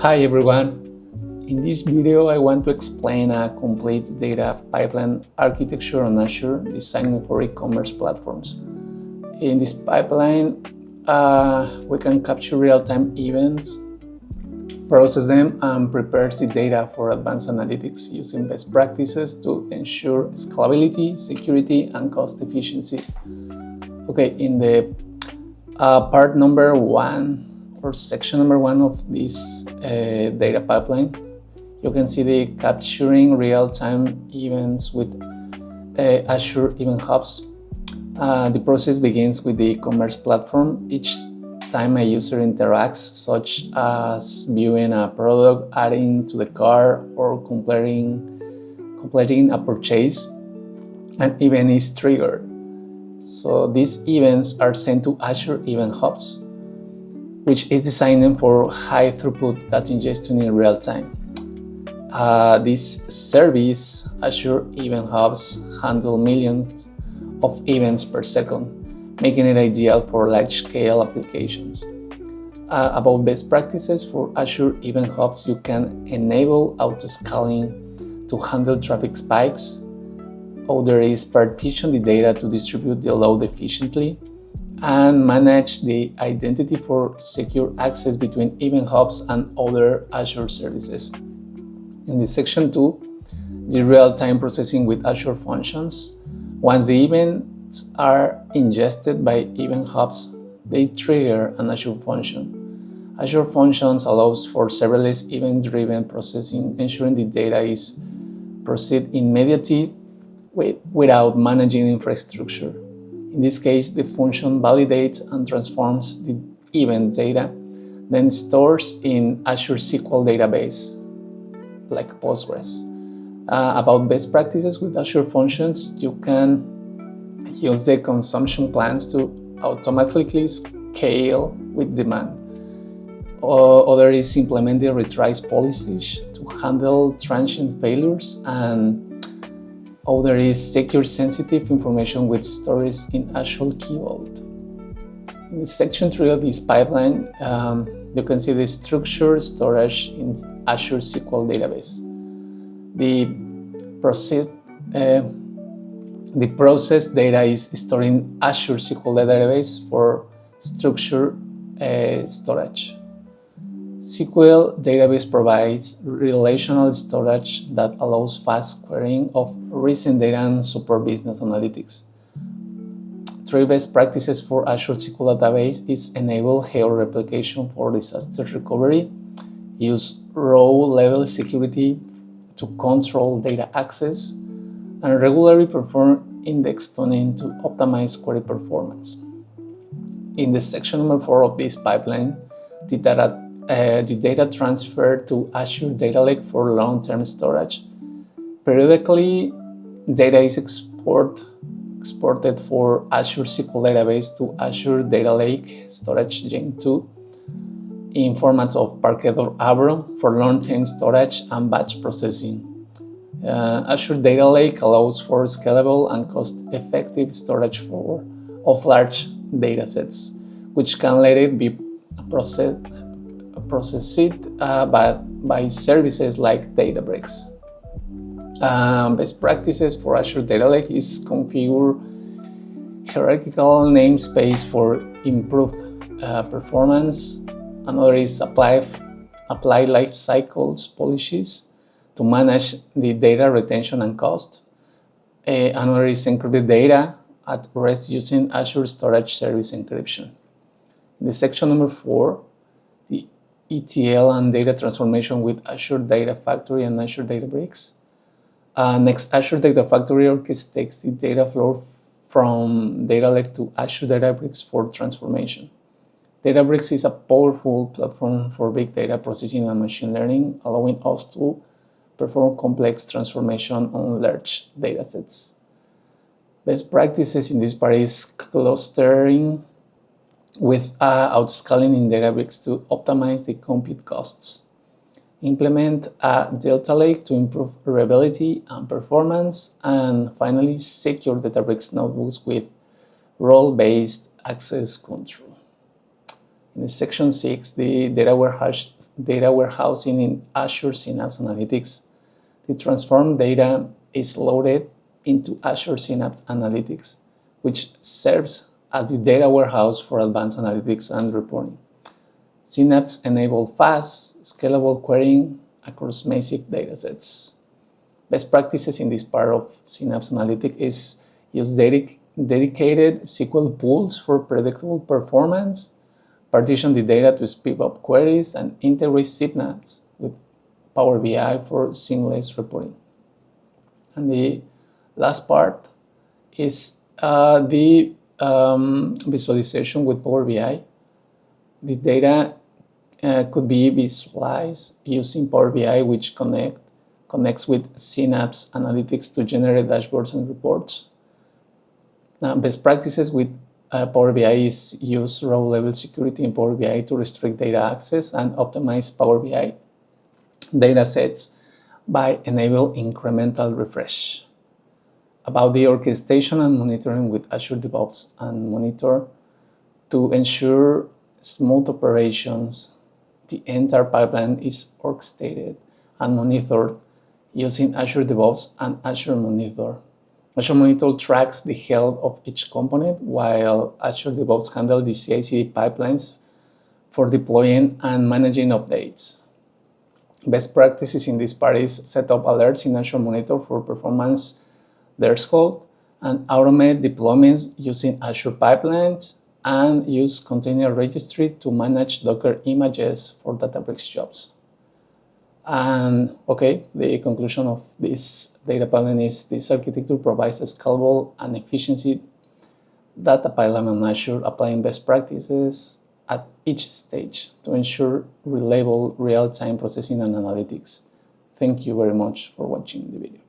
Hi everyone! In this video I want to explain a complete data pipeline architecture on Azure designed for e-commerce platforms. In this pipeline we can capture real-time events, process them, and prepare the data for advanced analytics using best practices to ensure scalability, security, and cost efficiency. Okay, in the part number 1 or section number 1 of this data pipeline, you can see the capturing real-time events with Azure Event Hubs. The process begins with the e-commerce platform. Each time a user interacts, such as viewing a product, adding to the cart, or completing a purchase, an event is triggered. So these events are sent to Azure Event Hubs, which is designed for high throughput data ingestion in real time. This service, Azure Event Hubs, handle millions of events per second, making it ideal for large-scale applications. About best practices for Azure Event Hubs, you can enable auto-scaling to handle traffic spikes. Other is partition the data to distribute the load efficiently, and manage the identity for secure access between Event Hubs and other Azure services. In this section 2, the real-time processing with Azure Functions. Once the events are ingested by Event Hubs, they trigger an Azure function. Azure Functions allows for serverless event-driven processing, ensuring the data is processed immediately without managing infrastructure. In this case, the function validates and transforms the event data, then stores in Azure SQL Database, like Postgres. About best practices with Azure Functions, you can use the consumption plans to automatically scale with demand. Other is implement the retries policies to handle transient failures, and other is secure sensitive information with storage in Azure Key Vault. In section 3 of this pipeline, you can see the structured storage in Azure SQL Database. The processed data is stored in Azure SQL Database for structured storage. SQL Database provides relational storage that allows fast querying of recent data and support business analytics. 3 best practices for Azure SQL Database is enable health replication for disaster recovery, use row-level security to control data access, and regularly perform index tuning to optimize query performance. In the section number 4 of this pipeline, the data transferred to Azure Data Lake for long-term storage. Periodically, data is exported for Azure SQL Database to Azure Data Lake Storage Gen 2 in formats of Parquet or Avro for long-term storage and batch processing. Azure Data Lake allows for scalable and cost-effective storage of large datasets, which can later be processed by services like Databricks. Best practices for Azure Data Lake is configure hierarchical namespace for improved performance. Another is apply life cycles policies to manage the data retention and cost. Another is encrypted data at rest using Azure Storage Service Encryption. In the section number 4, the ETL and data transformation with Azure Data Factory and Azure Databricks. Next, Azure Data Factory orchestrates the data flow from Data Lake to Azure Databricks for transformation. Databricks is a powerful platform for big data processing and machine learning, allowing us to perform complex transformation on large datasets. Best practices in this part is clustering with auto-scaling in Databricks to optimize the compute costs. Implement a Delta Lake to improve reliability and performance. And finally, secure Databricks notebooks with role-based access control. In the section 6, the data warehousing in Azure Synapse Analytics. The transformed data is loaded into Azure Synapse Analytics, which serves as the data warehouse for advanced analytics and reporting. Synapse enables fast, scalable querying across massive datasets. Best practices in this part of Synapse Analytics is use dedicated SQL pools for predictable performance, partition the data to speed up queries, and integrate Synapse with Power BI for seamless reporting. And the last part is the visualization with Power BI. The data could be visualized using Power BI, which connects with Synapse Analytics to generate dashboards and reports. Now, best practices with Power BI is use row-level security in Power BI to restrict data access and optimize Power BI data sets by enable incremental refresh. About the orchestration and monitoring with Azure DevOps and Monitor to ensure smooth operations, the entire pipeline is orchestrated and monitored using Azure DevOps and Azure Monitor. Azure Monitor tracks the health of each component, while Azure DevOps handles the CI/CD pipelines for deploying and managing updates. Best practices in this part is set up alerts in Azure Monitor for performance threshold and automate deployments using Azure pipelines and use container registry to manage Docker images for Databricks jobs. And okay, the conclusion of this data pipeline is this architecture provides a scalable and efficiency data pipeline on Azure, applying best practices at each stage to ensure reliable real-time processing and analytics. Thank you very much for watching the video.